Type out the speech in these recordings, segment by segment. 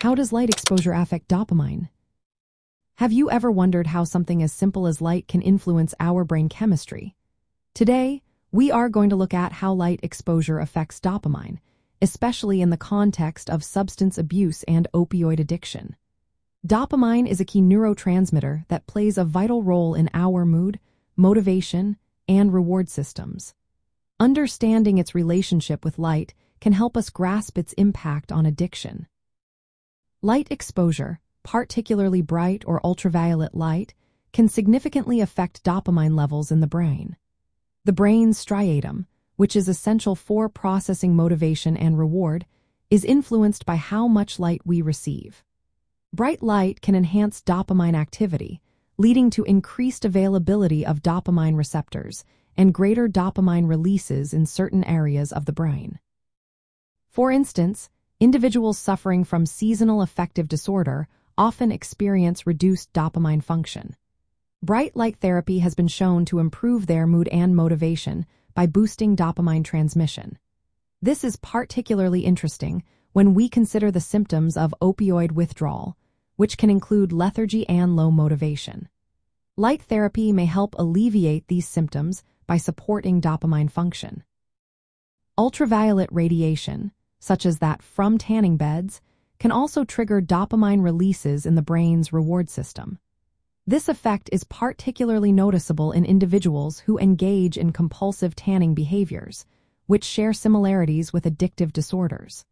How does light exposure affect dopamine? Have you ever wondered how something as simple as light can influence our brain chemistry? Today, we are going to look at how light exposure affects dopamine, especially in the context of substance abuse and opioid addiction. Dopamine is a key neurotransmitter that plays a vital role in our mood, motivation, and reward systems. Understanding its relationship with light can help us grasp its impact on addiction. Light exposure, particularly bright or ultraviolet light, can significantly affect dopamine levels in the brain. The brain's striatum, which is essential for processing motivation and reward, is influenced by how much light we receive. Bright light can enhance dopamine activity, leading to increased availability of dopamine receptors and greater dopamine releases in certain areas of the brain. For instance, individuals suffering from seasonal affective disorder often experience reduced dopamine function. Bright light therapy has been shown to improve their mood and motivation by boosting dopamine transmission. This is particularly interesting when we consider the symptoms of opioid withdrawal, which can include lethargy and low motivation. Light therapy may help alleviate these symptoms by supporting dopamine function. Ultraviolet radiation, such as that from tanning beds, can also trigger dopamine releases in the brain's reward system. This effect is particularly noticeable in individuals who engage in compulsive tanning behaviors, which share similarities with addictive disorders.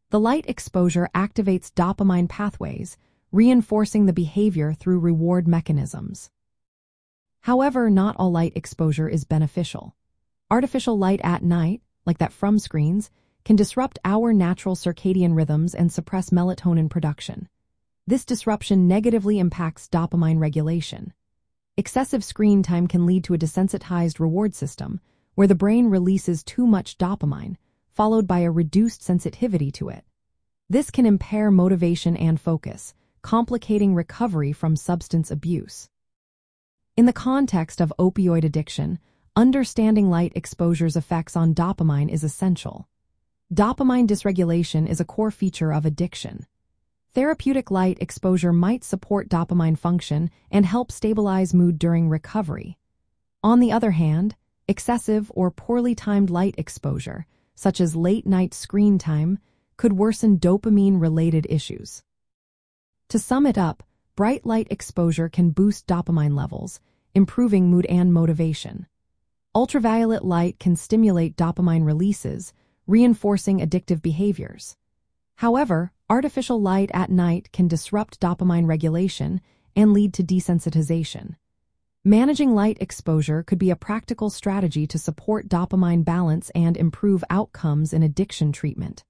The light exposure activates dopamine pathways, reinforcing the behavior through reward mechanisms. However, not all light exposure is beneficial. Artificial light at night, like that from screens, can disrupt our natural circadian rhythms and suppress melatonin production. This disruption negatively impacts dopamine regulation. Excessive screen time can lead to a desensitized reward system, where the brain releases too much dopamine, followed by a reduced sensitivity to it. This can impair motivation and focus, complicating recovery from substance abuse. In the context of opioid addiction, understanding light exposure's effects on dopamine is essential. Dopamine dysregulation is a core feature of addiction. Therapeutic light exposure might support dopamine function and help stabilize mood during recovery. On the other hand, excessive or poorly timed light exposure, such as late-night screen time, could worsen dopamine-related issues. To sum it up, bright light exposure can boost dopamine levels, improving mood and motivation. Ultraviolet light can stimulate dopamine releases, reinforcing addictive behaviors. However, artificial light at night can disrupt dopamine regulation and lead to desensitization. Managing light exposure could be a practical strategy to support dopamine balance and improve outcomes in addiction treatment.